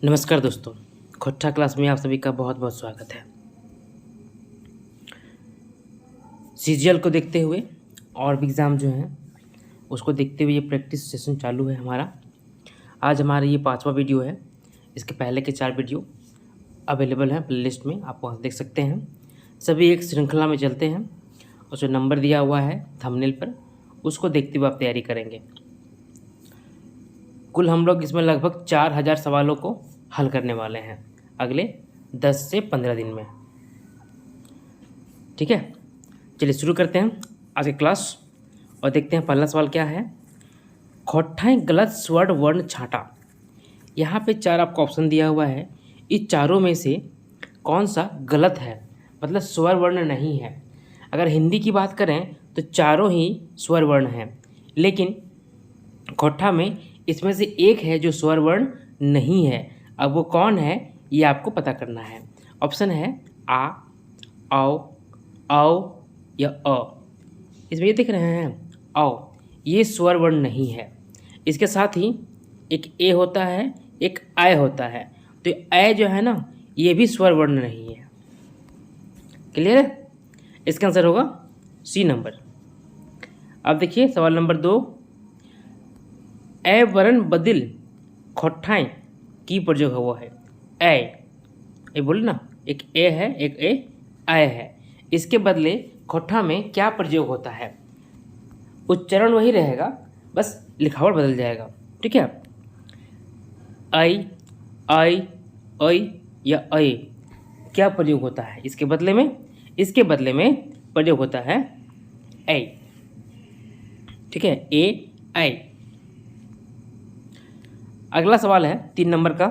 नमस्कार दोस्तों, खोट्टा क्लास में आप सभी का बहुत बहुत स्वागत है। सीजीएल को देखते हुए और भी एग्ज़ाम जो हैं उसको देखते हुए ये प्रैक्टिस सेशन चालू है हमारा। आज हमारा ये 5वां वीडियो है। इसके पहले के 4 वीडियो अवेलेबल हैं प्लेलिस्ट में, आप वहाँ देख सकते हैं। सभी एक श्रृंखला में चलते हैं और जो नंबर दिया हुआ है थंबनेल पर उसको देखते हुए आप तैयारी करेंगे। कुल हम लोग इसमें लगभग 4000 सवालों को हल करने वाले हैं अगले 10 से 15 दिन में। ठीक है, चलिए शुरू करते हैं आज की क्लास और देखते हैं पहला सवाल क्या है। खोट्ठाई गलत स्वर वर्ण छाटा। यहाँ पे 4 आपको ऑप्शन दिया हुआ है, इस चारों में से कौन सा गलत है, मतलब स्वर वर्ण नहीं है। अगर हिंदी की बात करें तो चारों ही स्वर वर्ण हैं, लेकिन खोट्ठा में इसमें से एक है जो स्वर वर्ण नहीं है। अब वो कौन है ये आपको पता करना है। ऑप्शन है आ, औ, औ या अ। इसमें ये दिख रहे हैं औ, ये स्वर वर्ण नहीं है। इसके साथ ही एक ए होता है, एक आय होता है, तो आय जो है ना ये भी स्वर वर्ण नहीं है। क्लियर है? इसका आंसर होगा सी नंबर। अब देखिए सवाल नंबर 2, ए वर्ण बदिल खोट्ठाई की प्रयोग हुआ है। ए बोले ना, एक ए है एक ए आय है, इसके बदले खोट्ठा में क्या प्रयोग होता है। उच्चारण वही रहेगा, बस लिखावट बदल जाएगा। ठीक है, आई, आई या आई क्या प्रयोग होता है इसके बदले में? इसके बदले में प्रयोग होता है ए। ठीक है, ए आई। अगला सवाल है 3 नंबर का।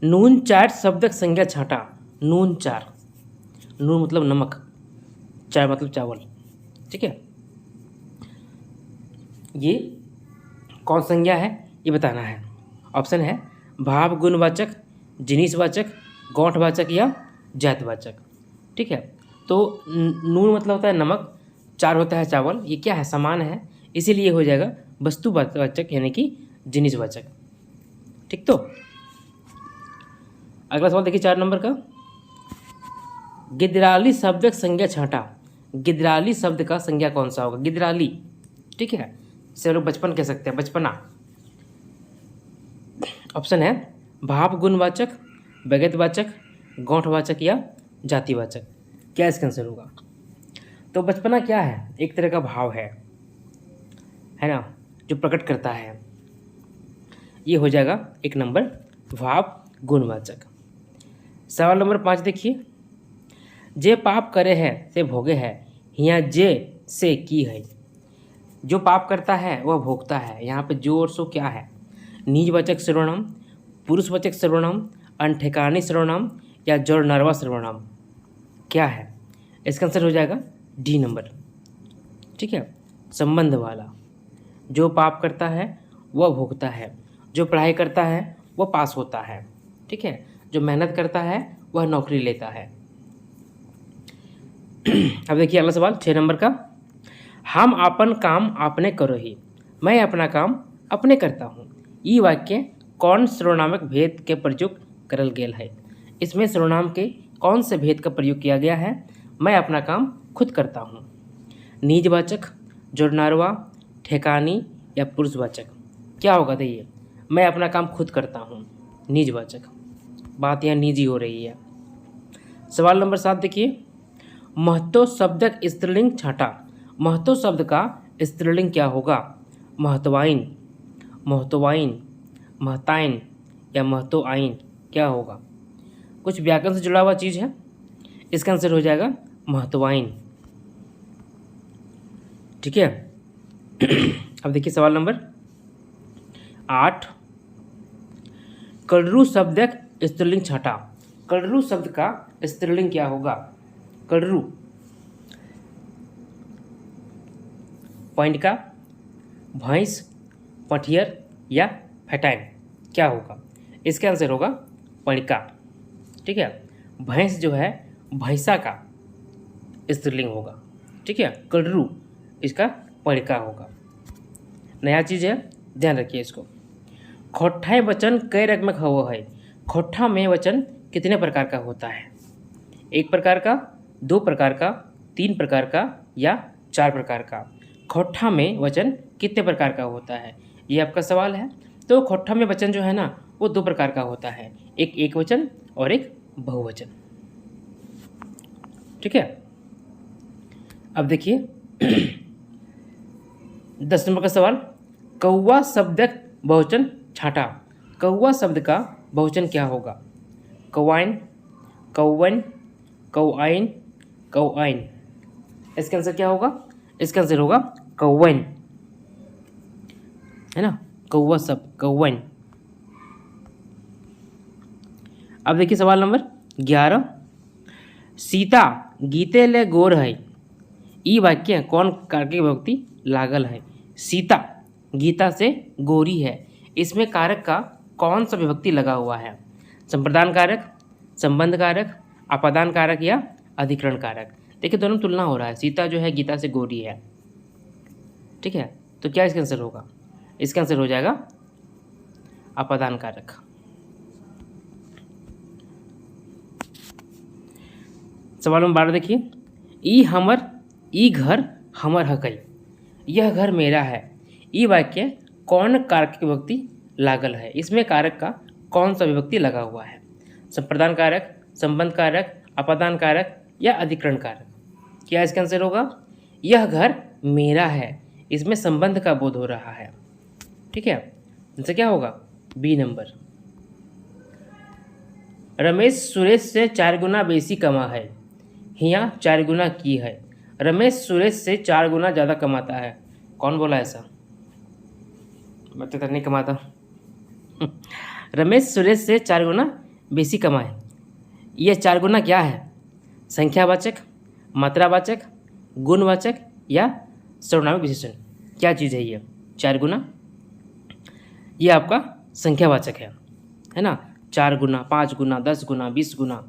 नून चार शब्दक संज्ञा छाटा। नून चार, नून मतलब नमक, चार मतलब चावल। ठीक है, ये कौन संज्ञा है ये बताना है। ऑप्शन है भाव गुणवाचक, जिनिसवाचक, गौठवाचक या जातवाचक। ठीक है, तो नून मतलब होता है नमक, चार होता है चावल, ये क्या है समान है, इसीलिए हो जाएगा वस्तुवाचक यानी कि जिनिसवाचक। ठीक, तो अगला सवाल देखिए 4 नंबर का। गिदराली शब्द संज्ञा छाटा। गिदराली शब्द का संज्ञा कौन सा होगा? गिदराली, ठीक है, इसे लोग बचपन कह सकते हैं, बचपना। ऑप्शन है भाव गुणवाचक, विगतवाचक, गौठवाचक या जातिवाचक। क्या इसका आंसर होगा? तो बचपना क्या है? एक तरह का भाव है ना, जो प्रकट करता है। ये हो जाएगा 1 नंबर भाव गुणवाचक। सवाल नंबर 5 देखिए। जे पाप करे है से भोगे है, यहाँ जे से की है। जो पाप करता है वह भोगता है। यहाँ पे जो और सो क्या है? निजवाचक सर्वनाम, पुरुषवाचक सर्वनाम, अनठेकानी सर्वनाम या जोर नरवा सर्वनाम। क्या है? इसका आंसर हो जाएगा डी नंबर। ठीक है, संबंध वाला। जो पाप करता है वह भोगता है, जो पढ़ाई करता है वह पास होता है। ठीक है, जो मेहनत करता है वह नौकरी लेता है। अब देखिए अगला सवाल 6 नंबर का। हम अपन काम अपने करो ही, मैं अपना काम अपने करता हूँ। ये वाक्य कौन सर्वनामक भेद के प्रयोग करल गेल है? इसमें सर्वनाम के कौन से भेद का प्रयोग किया गया है? मैं अपना काम खुद करता हूँ। निजवाचक, जोड़नारवा, ठेकानी या पुरुषवाचक। क्या होगा? देखिए, मैं अपना काम खुद करता हूँ, निजवाचक। बात यहाँ निजी हो रही है। सवाल नंबर 7 देखिए। महतो शब्दक स्त्रीलिंग छाटा। महतो शब्द का स्त्रीलिंग क्या होगा? महतवाइन, महतवाइन, महताइन या महतोआइन। क्या होगा? कुछ व्याकरण से जुड़ा हुआ चीज़ है, इसका आंसर हो जाएगा महतवाइन। ठीक है, अब देखिए सवाल नंबर 8। कड़रू शब्दक स्त्रीलिंग छाटा। कड़रू शब्द का स्त्रीलिंग क्या होगा? कड़रू, पॉइंट का, भैंस, पठियर या फैटाइन। क्या होगा? इसका आंसर होगा पणिका। ठीक है, भैंस जो है भैंसा का स्त्रीलिंग होगा। ठीक है, कड़रू इसका पणिका होगा। नया चीज़ है, ध्यान रखिए इसको। खोट्ठा वचन कई रकम होवो है। खोट्ठा में वचन कितने प्रकार का होता है? 1 प्रकार का, 2 प्रकार का, 3 प्रकार का या 4 प्रकार का? खोट्ठा में वचन कितने प्रकार का होता है, ये आपका सवाल है। तो खोट्ठा में वचन जो है ना वो 2 प्रकार का होता है, एक एकवचन और एक बहुवचन। ठीक है। अब देखिए 10 नंबर का सवाल, कौवा शब्द बहुवचन छाटा। कौवा शब्द का बहुवचन क्या होगा? कौवाइन, कौवन, कौआइन, कौआइन। इसका आंसर क्या होगा? इसका आंसर होगा कौवन, है ना, कौवा शब्द कौवन। अब देखिए सवाल नंबर 11, सीता गीते ले गोर है। ई वाक्य कौन कारक विभक्ति लागल है? सीता गीता से गोरी है, इसमें कारक का कौन सा विभक्ति लगा हुआ है? संप्रदान कारक, संबंध कारक, आपादान कारक या अधिकरण कारक? देखिए दोनों तुलना हो रहा है, सीता जो है गीता से गोरी है। ठीक है, तो क्या इसका आंसर होगा? इसका आंसर हो जाएगा आपादान कारक। सवाल नंबर 12 देखिए, ई घर हमर हकई। यह घर मेरा है। ई वाक्य कौन कारक की विभक्ति लागल है? इसमें कारक का कौन सा विभक्ति लगा हुआ है? संप्रदान कारक, संबंध कारक, आपादान कारक या अधिकरण कारक? क्या इसका आंसर होगा? यह घर मेरा है, इसमें संबंध का बोध हो रहा है। ठीक है, इनसे क्या होगा? B number. रमेश सुरेश से 4 गुना बेसी कमा है। हिया 4 गुना की है। रमेश सुरेश से 4 गुना ज़्यादा कमाता है। कौन बोला ऐसा? मैं तो नहीं कमाता। रमेश सुरेश से 4 गुना बेसी कमाए। यह 4 गुना क्या है? संख्यावाचक, मात्रावाचक, गुणवाचक या सर्वनामिक विशेषण? क्या चीज़ है ये 4 गुना? ये आपका संख्यावाचक है ना। 4 गुना, 5 गुना, 10 गुना, 20 गुना,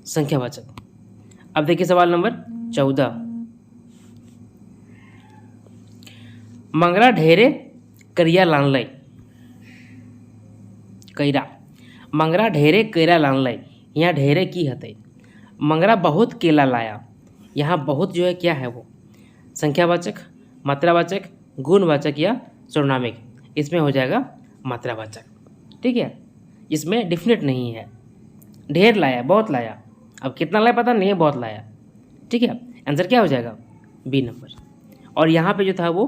संख्यावाचक। अब देखिए सवाल नंबर 14, मंगरा ढेरे करिया लान लय। कैरा, मंगरा ढेरे कैरा लान लय। यहाँ ढेरे की हते। मंगरा बहुत केला लाया। यहाँ बहुत जो है क्या है वो? संख्यावाचक, मात्रावाचक, गुणवाचक या सर्वनामिक? इसमें हो जाएगा मात्रावाचक। ठीक है, इसमें डिफिनेट नहीं है। ढेर लाया, बहुत लाया। अब कितना लाया पता नहीं है, बहुत लाया। ठीक है, आंसर क्या हो जाएगा? B number. और यहाँ पे जो था वो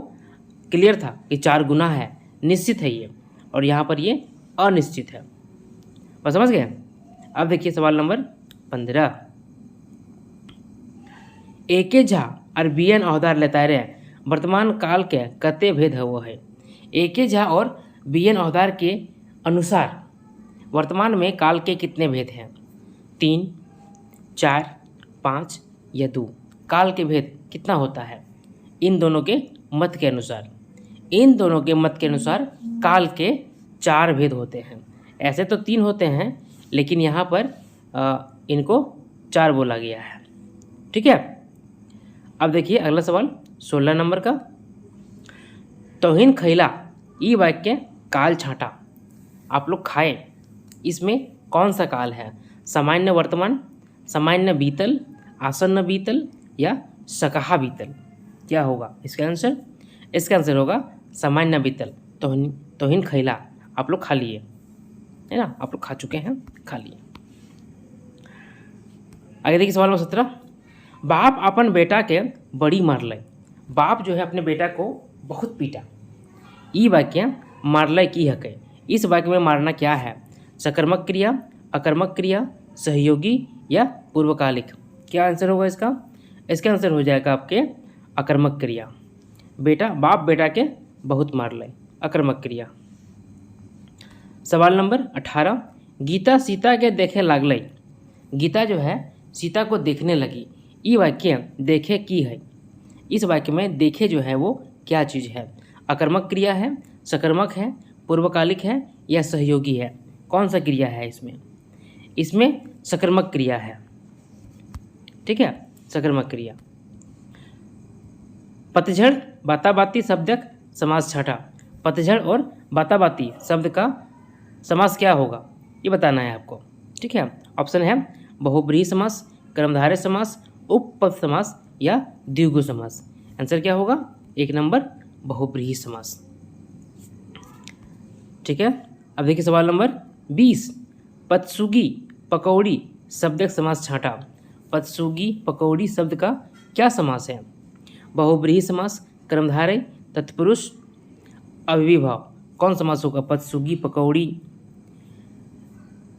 क्लियर था कि 4 गुना है, निश्चित है ये, और यहाँ पर ये अनिश्चित है। बस समझ गए। अब देखिए सवाल नंबर 15, एके झा और बीएन औहदार लेता रहे वर्तमान काल के कते भेद हो है। एके झा और बीएन औहदार के अनुसार वर्तमान में काल के कितने भेद हैं? 3, 4, 5 या 2? काल के भेद कितना होता है? इन दोनों के मत के अनुसार, इन दोनों के मत के अनुसार काल के 4 भेद होते हैं। ऐसे तो 3 होते हैं, लेकिन यहाँ पर इनको 4 बोला गया है। ठीक है। अब देखिए अगला सवाल 16 नंबर का, तौहीन खैला ई वाक्य काल छाटा। आप लोग खाए, इसमें कौन सा काल है? सामान्य वर्तमान, सामान्य बीतल, आसन्न बीतल या सकहा बीतल? क्या होगा इसका आंसर? इसका आंसर होगा सामान्य बीतल। तौहीन खैला, आप लोग खा लिए, है ना, आप लोग खा चुके हैं, खा लिए। आगे देखिए सवाल नंबर 17, बाप अपन बेटा के बड़ी मारलय। बाप जो है अपने बेटा को बहुत पीटा। ई वाक्य मारलय की हकै। इस वाक्य में मारना क्या है? सकर्मक क्रिया, अकर्मक क्रिया, सहयोगी या पूर्वकालिक? क्या आंसर होगा इसका? इसका आंसर हो जाएगा आपके अकर्मक क्रिया। बाप बेटा के बहुत मारलय, अकर्मक क्रिया। सवाल नंबर 18, गीता सीता के देखे लागलय। गीता जो है सीता को देखने लगी। ई वाक्य देखे की है। इस वाक्य में देखे जो है वो क्या चीज़ है? अकर्मक क्रिया है, सकर्मक है, पूर्वकालिक है या सहयोगी है? कौन सा क्रिया है इसमें? इसमें सकर्मक क्रिया है। ठीक है, सकर्मक क्रिया। पतझड़ बाताबाती शब्दक समास छठा। पतझड़ और बाताबाती शब्द का समास क्या होगा, ये बताना है आपको। ठीक है, ऑप्शन है बहुब्रीहि समास, कर्मधारय समास, उपपद समास या द्विगु समास। आंसर क्या होगा? 1 नंबर बहुब्रीहि समास। ठीक है, अब देखिए सवाल नंबर 20। पतसुगी पकौड़ी शब्द का समास छांटा। पतसुगी पकौड़ी शब्द का क्या समास है? बहुब्रीहि समास, कर्मधारय, तत्पुरुष, अव्ययीभाव। कौन समास होगा? पतसुगी पकौड़ी,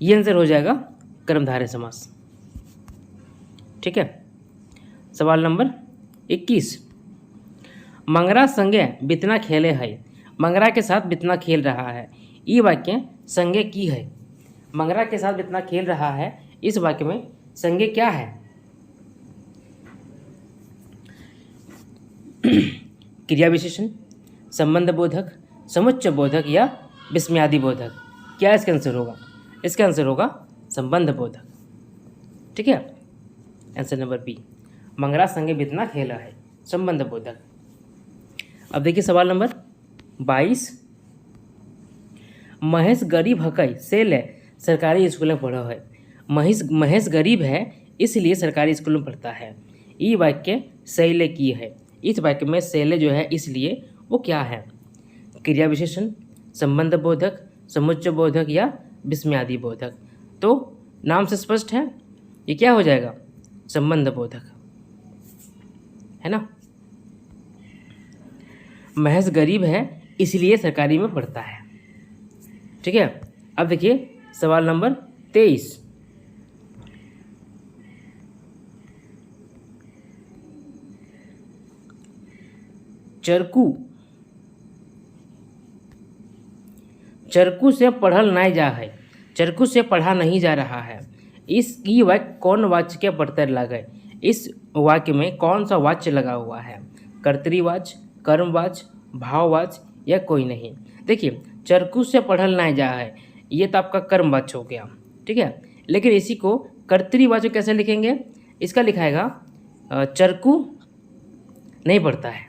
ये आंसर हो जाएगा कर्मधारय समास। ठीक है, सवाल नंबर 21। मंगरा संगे बितना खेले है। मंगरा के साथ बितना खेल रहा है, ये वाक्य संगे की है। मंगरा के साथ बितना खेल रहा है, इस वाक्य में संगे क्या है? क्रिया विशेषण, संबंध बोधक, समुच्चय बोधक या विस्मयादि बोधक। क्या इसका आंसर होगा? इसका आंसर होगा संबंध बोधक। ठीक है, आंसर नंबर बी, मंगरा संगे बितना खेला है, संबंध बोधक। अब देखिए सवाल नंबर 22। महेश गरीब हकई से ले सरकारी स्कूल में पढ़ा है। महेश गरीब है इसलिए सरकारी स्कूल में पढ़ता है, ये वाक्य शैले की है। इस वाक्य में शैले जो है इसलिए वो क्या है? क्रिया विशेषण, संबंध बोधक, समुच्चय बोधक या विस्मयादि बोधक। तो नाम से स्पष्ट है, ये क्या हो जाएगा? संबंध बोधक, है ना। महेश गरीब है इसलिए सरकारी में पढ़ता है। ठीक है, अब देखिए सवाल नंबर 23। चरकू से पढ़ल नहीं जा है। चरकू से पढ़ा नहीं जा रहा है, इसकी वाक्य कौन वाच्य के प्रत्यय लगे? इस वाक्य में कौन सा वाच्य लगा हुआ है? कर्तृवाच्य, कर्मवाच्य, भाववाच्य या कोई नहीं? देखिए, चरकू से पढ़ल नहीं जा है, ये तो आपका कर्मवाच्य हो गया। ठीक है, लेकिन इसी को कर्तृवाच्य कैसे लिखेंगे? इसका लिखाएगा चरकू नहीं पढ़ता है।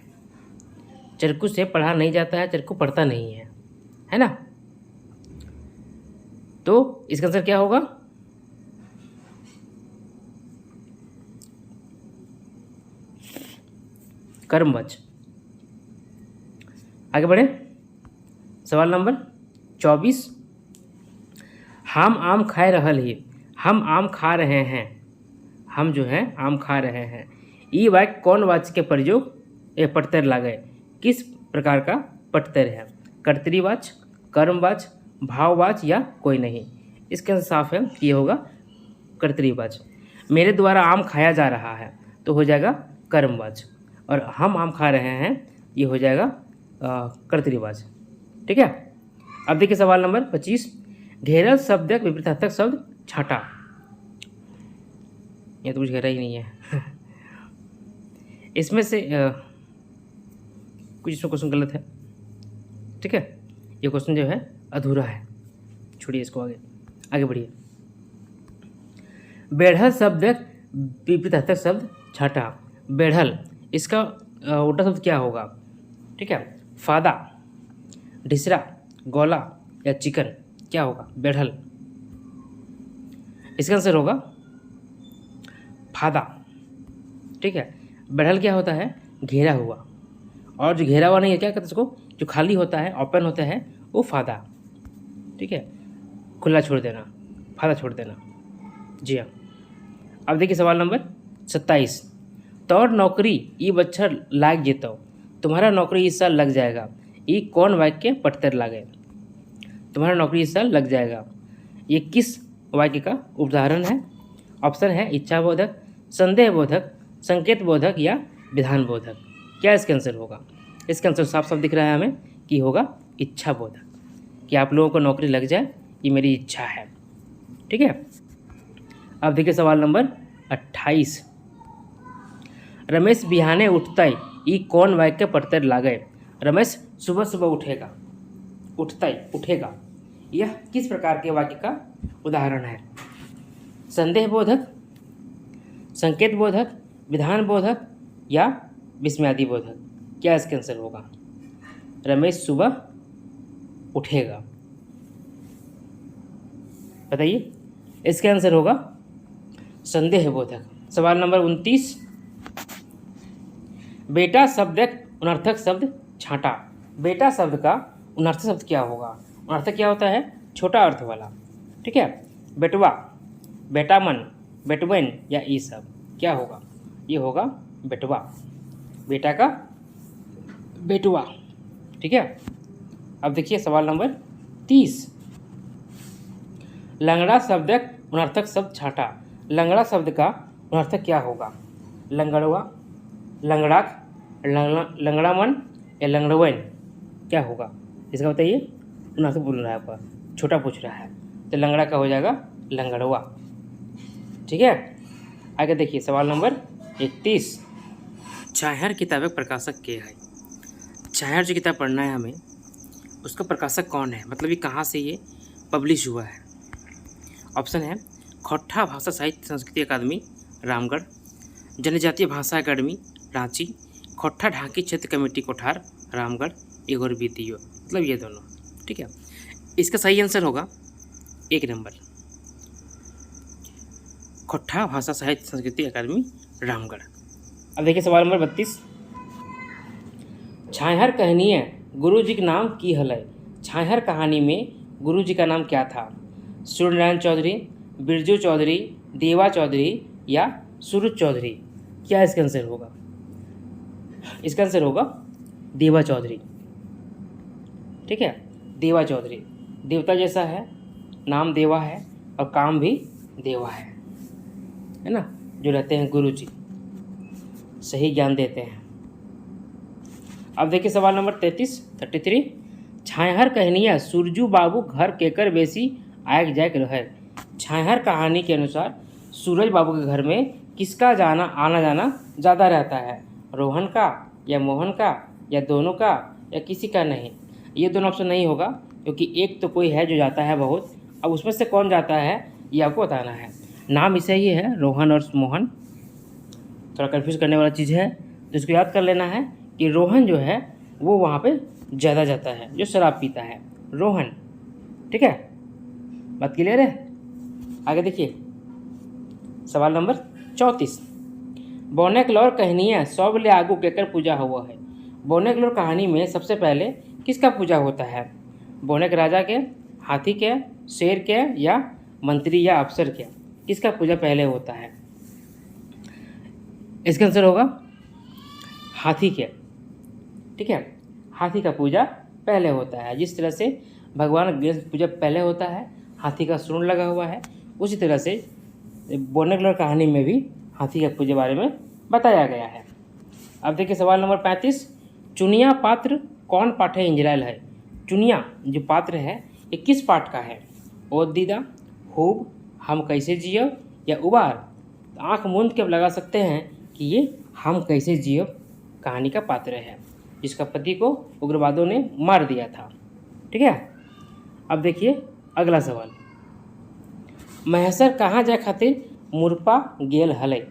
चरकू से पढ़ा नहीं जाता है, चरकू पढ़ता नहीं है ना। तो इसका आंसर क्या होगा? कर्मवाच्य। आगे बढ़े, सवाल नंबर 24। हम आम खा रहल ही। हम आम खा रहे हैं, हम जो है आम खा रहे हैं, ये वाक्य कौन वाच्य के प्रयोग या प्रत्यय लागे? किस प्रकार का प्रत्यय है? कर्तृवाच्य, कर्मवाच्य, भाववाच्य या कोई नहीं? इसका साफ है कि ये होगा कर्तृवाच्य। मेरे द्वारा आम खाया जा रहा है तो हो जाएगा कर्मवाच्य, और हम आम खा रहे हैं ये हो जाएगा कर्तृवाच्य। ठीक है, अब देखिए सवाल नंबर 25। घेरल शब्द विपरीतार्थक शब्द छाटा। ये तो कुछ घेरा ही नहीं है इसमें से कुछ इसमें क्वेश्चन गलत है। ठीक है, ये क्वेश्चन जो है अधूरा है, छोड़िए इसको, आगे बढ़िए। बेढ़ल शब्द विपरीतार्थक शब्द छाटा। बेढ़ल, इसका उल्टा शब्द क्या होगा? ठीक है, फादा, ढिसरा, गोला या चिकन, क्या होगा? बेढ़ल। इसका आंसर होगा फादा। ठीक है, बेढ़ल क्या होता है? घेरा हुआ, और जो घेरा हुआ नहीं है क्या कहते हैं उसको? जो खाली होता है, ओपन होता है, वो फादा। ठीक है, खुला छोड़ देना, फादा छोड़ देना। जी हाँ, अब देखिए सवाल नंबर 27। तोर नौकरी ई बच्चर लाग जेतो। तुम्हारा नौकरी इस साल लग जाएगा, ये कौन वाक्य प्रत्यय लागे? तुम्हारा नौकरी इस साल लग जाएगा, ये किस वाक्य का उदाहरण है? ऑप्शन है इच्छा बोधक, संदेह बोधक, संकेत बोधक या विधान बोधक। क्या इसका आंसर होगा? इसका आंसर साफ साफ दिख रहा है हमें कि होगा इच्छा बोधक, कि आप लोगों को नौकरी लग जाए, ये मेरी इच्छा है। ठीक है, अब देखिए सवाल नंबर 28। रमेश बिहाने उठता है, ये कौन वाक्य प्रत्यय लागे? रमेश सुबह सुबह उठेगा, उठेगा, यह किस प्रकार के वाक्य का उदाहरण है? संदेह बोधक, संकेत बोधक, विधान बोधक या विस्मयादि बोधक? क्या इसका आंसर होगा? रमेश सुबह उठेगा। बताइए, इसका आंसर होगा संदेह बोधक। सवाल नंबर 29, बेटा शब्द अनर्थक शब्द छांटा। बेटा शब्द का अनर्थक शब्द क्या होगा? अनर्थक क्या होता है? छोटा अर्थ वाला। ठीक है, बेटवा, बेटामन, बेटवन या ई सब क्या होगा? ये होगा बेटवा, बेटा का बेटवा। ठीक है, अब देखिए सवाल नंबर 30, लंगड़ा शब्द अनर्थक शब्द छांटा। लंगड़ा शब्द का अनर्थक क्या होगा? लंगड़वा, लंगड़ाक, लंगड़ामन या लंगड़वन क्या होगा? इसका बताइए। अनर्थक बोल रहा है, आपका छोटा पूछ रहा है, तो लंगड़ा का हो जाएगा लंगड़वा। ठीक है, आगे देखिए सवाल नंबर 31, छायार किताबें प्रकाशक के है। छायार जो किताब पढ़ना है हमें, उसका प्रकाशक कौन है? मतलब ये कहाँ से ये पब्लिश हुआ है? ऑप्शन है खोट्ठा भाषा साहित्य संस्कृति अकादमी रामगढ़, जनजातीय भाषा अकादमी रांची, खोट्ठा ढाकी क्षेत्र कमेटी कोठार रामगढ़, एक और बीतीयो, मतलब ये दोनों। ठीक है, इसका सही आंसर होगा 1 नंबर, खोट्ठा भाषा साहित्य संस्कृति अकादमी रामगढ़। अब देखिए सवाल नंबर 32, छायार कहानी गुरु जी के नाम की हलय। छायार कहानी में गुरु जी का नाम क्या था? सूर्यनारायण चौधरी, बिरजू चौधरी, देवा चौधरी या सूरज चौधरी? क्या इसका आंसर होगा? इसका आंसर होगा देवा चौधरी। ठीक है, देवा चौधरी, देवता जैसा है, नाम देवा है और काम भी देवा है ना, जो रहते हैं गुरु जी, सही ज्ञान देते हैं। अब देखिए सवाल नंबर 33, छायार कहनिया सुरजू बाबू घर केकर बेसी आयक जायक रहे। छायार कहानी के अनुसार सूरज बाबू के घर में किसका आना जाना ज़्यादा रहता है? रोहन का या मोहन का या दोनों का या किसी का नहीं? ये दोनों ऑप्शन नहीं होगा, क्योंकि एक तो कोई है जो जाता है बहुत, अब उसमें से कौन जाता है ये आपको बताना है। नाम इसे ही है रोहन और मोहन, थोड़ा कन्फ्यूज़ करने वाला चीज़ है, तो इसको याद कर लेना है कि रोहन जो है वो वहाँ पे ज़्यादा जाता है, जो शराब पीता है, रोहन। ठीक है, बात क्लियर है? आगे देखिए सवाल नंबर 34, बोनेकलौर कहनिया सब ले आगू केकर पूजा हुआ है। बोनेकलौर कहानी में सबसे पहले किसका पूजा होता है? बोनेक राजा के, हाथी के, शेर के या मंत्री या अफसर के? किसका पूजा पहले होता है? इसका आंसर होगा हाथी के। ठीक है, हाथी का पूजा पहले होता है। जिस तरह से भगवान गणेश पूजा पहले होता है, हाथी का सूंड लगा हुआ है, उसी तरह से बोनेकलौर कहानी में भी हाथी का पूजा बारे में बताया गया है। अब देखिए सवाल नंबर 35, चुनिया पात्र कौन पाठ है इंजराइल है। चुनिया जो पात्र है ये किस पाठ का है? ओद दीदा, खूब, हम कैसे जियो या उबार? तो आँख मूंद के लगा सकते हैं कि ये हम कैसे जियो कहानी का पात्र है, जिसका पति को उग्रवादियों ने मार दिया था। ठीक है, अब देखिए अगला सवाल, महेसर कहाँ जाए खातिर मुरपा गेल हलय।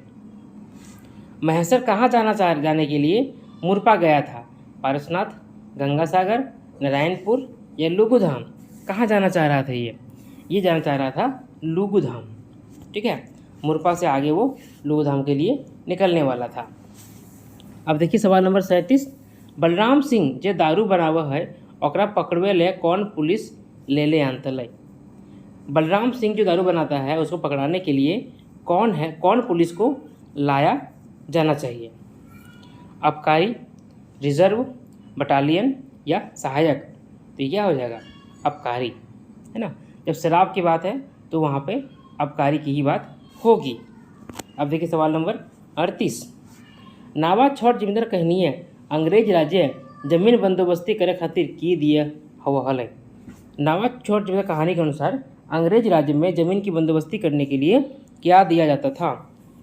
महेसर कहाँ जाने के लिए मुरपा गया था? पारसनाथ, गंगासागर, नारायणपुर या लुगुधाम? कहाँ जाना चाह रहा था ये जाना चाह रहा था लुगुधाम। ठीक है, मुरपा से आगे वो लुगुधाम के लिए निकलने वाला था। अब देखिए सवाल नंबर 37, बलराम सिंह जे दारू बनावह है ओकरा पकड़वे ले कौन पुलिस ले आंतलय। बलराम सिंह जो दारू बनाता है उसको पकड़ाने के लिए कौन पुलिस को लाया जाना चाहिए? आबकारी, रिजर्व, बटालियन या सहायक? तो क्या हो जाएगा? आबकारी, है ना। जब शराब की बात है तो वहाँ पे आबकारी की ही बात होगी। अब देखिए सवाल नंबर 38, नावा छोट जमींदार कहनी है अंग्रेज राज्य जमीन बंदोबस्ती करे खातिर की दिए हवा हल। नावा छोट जमींदार कहानी के अनुसार अंग्रेज राज्य में ज़मीन की बंदोबस्ती करने के लिए क्या दिया जाता था?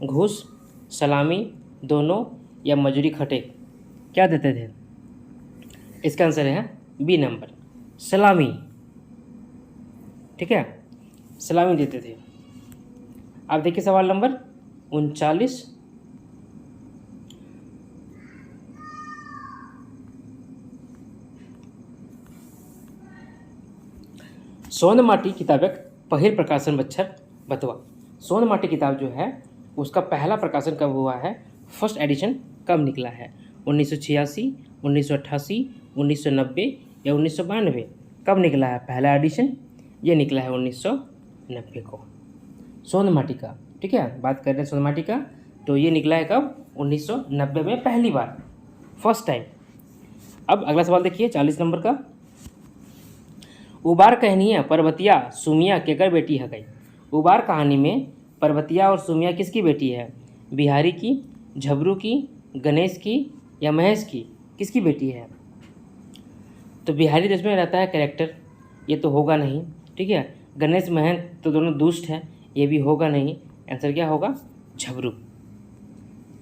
घूस, सलामी, दोनों या मजूरी खटे? क्या देते थे? इसका आंसर है बी नंबर, सलामी। ठीक है, सलामी देते थे। अब देखिए सवाल नंबर 39, सोन माटी किताबक पहिल प्रकाशन बच्छर बतवा। सोन माटी किताब जो है उसका पहला प्रकाशन कब हुआ है, फर्स्ट एडिशन कब निकला है, 1986, 1988, 1990 या 1992? कब निकला है पहला एडिशन? ये निकला है 1990 को सोन माटी का। ठीक है, बात कर रहे हैं सोन माटी का, तो ये निकला है कब? 1990 में पहली बार, फर्स्ट टाइम। अब अगला सवाल देखिए 40 नंबर का। उबार कहनिया पर्वतिया सुमिया केकर बेटी है गई। उबार कहानी में पर्वतिया और सुमिया किसकी बेटी है? बिहारी की, झबरू की, गणेश की या महेश की? किसकी बेटी है? तो बिहारी देश में रहता है कैरेक्टर, ये तो होगा नहीं। ठीक है, गणेश महेश तो दोनों दुष्ट हैं, ये भी होगा नहीं। आंसर क्या होगा? झबरू।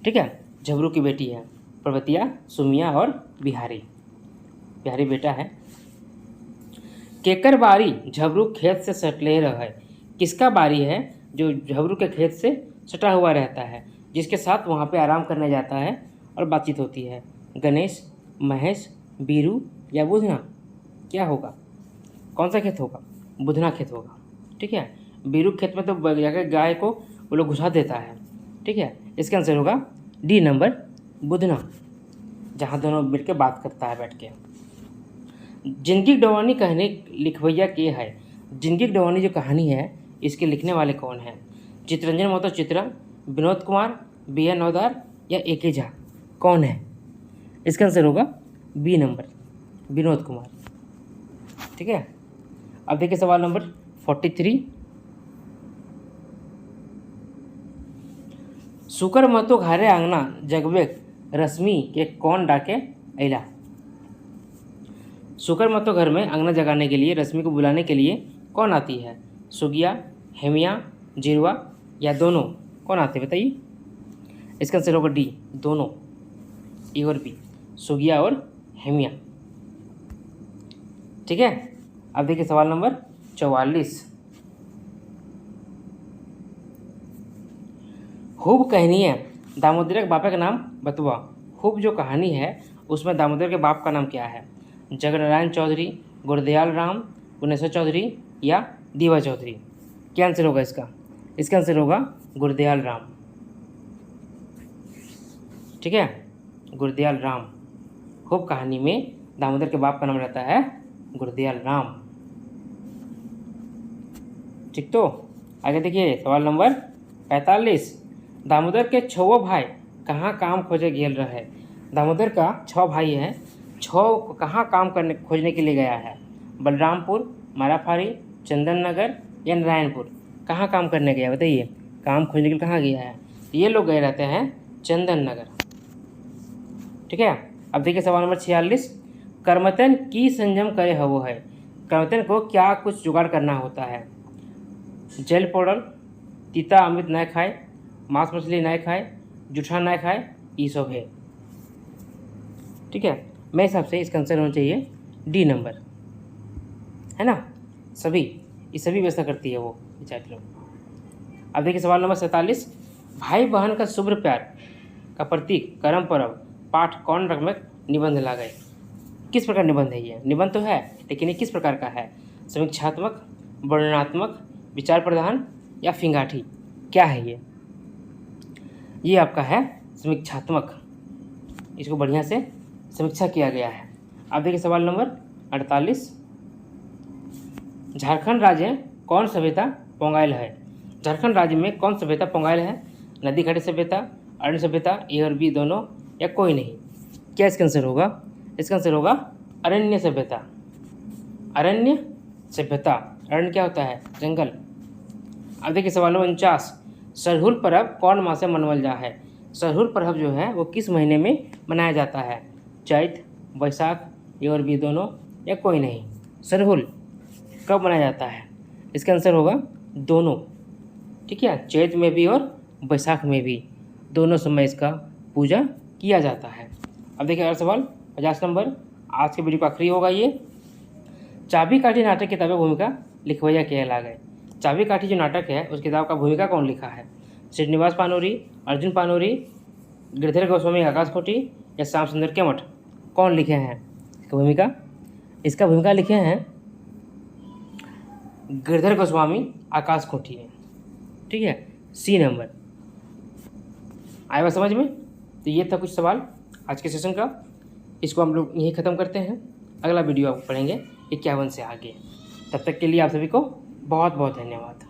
ठीक है, झबरू की बेटी है पर्वतिया, सुमिया और बिहारी। बिहारी बेटा है। केकर बारी झबरू खेत से सटले रहे। किसका बारी है जो झबरू के खेत से सटा हुआ रहता है, जिसके साथ वहाँ पे आराम करने जाता है और बातचीत होती है? गणेश, महेश, बीरू या बुधना? क्या होगा? कौन सा खेत होगा? बुधना खेत होगा। ठीक है, बीरू खेत में तो जाकर गाय को वो लोग घुसा देता है। ठीक है, इसका आंसर होगा डी नंबर, बुधना, जहाँ दोनों मिलकर बात करता है बैठ के। जिंदगी डवानी कहने लिखवैया के है। जिंदगी डवानी जो कहानी है इसके लिखने वाले कौन हैं? चित्रंजन महतो चित्रा, विनोद कुमार, बी एन नौदार या ए के झा? कौन है? इसका आंसर होगा बी नंबर, विनोद कुमार। ठीक है, अब देखिए सवाल नंबर 43। सुकर महतो घारे आंगना जगवे रश्मि के कौन डाके अला। सुकर महतो घर में आंगना जगाने के लिए, रश्मि को बुलाने के लिए कौन आती है? सुगिया, हेमिया, जिरवा या दोनों? कौन आते हैं बताइए? इसका आंसर होगा डी, दोनों, ए और बी, सुगिया और हेमिया। ठीक है, अब देखिए सवाल नंबर 44। खूब कहनी है दामोदर के बापा का नाम बतवा। खूब जो कहानी है उसमें दामोदर के बाप का नाम क्या है? जगनारायण चौधरी, गुरदयाल राम, गुनेश्वर चौधरी या दीवा चौधरी? क्या आंसर होगा इसका? इसका आंसर होगा गुरदयाल राम। ठीक है, गुरदयाल राम। खूब कहानी में दामोदर के बाप का नाम रहता है गुरदयाल राम। ठीक, तो आगे देखिए सवाल नंबर 45। दामोदर के 6 भाई कहाँ काम खोजे गेल रहे। दामोदर का 6 भाई है, 6 कहाँ काम करने खोजने के लिए गया है? बलरामपुर, माराफारी, चंदन नगर या नारायणपुर? कहाँ काम करने गया बताइए? काम खोजने के लिए कहाँ गया है? ये लोग गए रहते हैं चंदन नगर। ठीक है, अब देखिए सवाल नंबर 46। कर्मतन की संयम करे हवो है। कर्मतन को क्या कुछ जुगाड़ करना होता है? जल पौडल, तीता अमृत न खाए, मांस मछली न खाए, जूठा न खाए, ये सब है। ठीक है, मेरे हिसाब से इसका आंसर होना चाहिए डी नंबर, है ना? सभी, ये सभी व्यवस्था करती है वो विचार लोग। अब देखिए सवाल नंबर 47। भाई बहन का शुभ प्यार का प्रतीक करम परब पाठ कौन रकमक निबंध ला गए। किस प्रकार निबंध है ये? निबंध तो है लेकिन ये किस प्रकार का है? समीक्षात्मक, वर्णनात्मक, विचार प्रधान या फिंगाठी? क्या है ये? ये आपका है समीक्षात्मक। इसको बढ़िया से समीक्षा किया गया है। अब देखिए सवाल नंबर 48। झारखंड राज्य में कौन सभ्यता पोंगाइल है। झारखंड राज्य में कौन सभ्यता पोंगाइल है? नदी घाटी सभ्यता, अरण्य सभ्यता, ए और बी दोनों या कोई नहीं? क्या इसका आंसर होगा? इसका आंसर होगा अरण्य सभ्यता। अरण्य सभ्यता, अरण्य क्या होता है? जंगल। अब देखिए सवाल नंबर 49। सरहुल पर्व कौन माह से मनावल जा है। सरहुल पर्व जो है वो किस महीने में मनाया जाता है? चैत, बैसाख, ये और बी दोनों या कोई नहीं? सरहुल कब मनाया जाता है? इसका आंसर होगा दोनों। ठीक है, चैत में भी और बैसाख में भी, दोनों समय इसका पूजा किया जाता है। अब देखिए अगला सवाल 50 नंबर, आज के वीडियो का आखिरी होगा ये। चाबी काठी नाटक किताब की भूमिका लिखवैया के ला गए। चाबी काठी जो नाटक है उस किताब का भूमिका कौन लिखा है? श्रीनिवास पानोरी, अर्जुन पानोरी, गिरधर गोस्वामी आकाशकोटी या श्याम सुंदर केमठ? कौन लिखे हैं इसका भूमिका? इसका भूमिका लिखे हैं गिरधर गोस्वामी, आकाश कोठी ने। ठीक है, सी नंबर। आया समझ में? तो ये था कुछ सवाल आज के सेशन का। इसको हम लोग यहीं ख़त्म करते हैं। अगला वीडियो आप पढ़ेंगे 51 से आगे। तब तक के लिए आप सभी को बहुत बहुत धन्यवाद।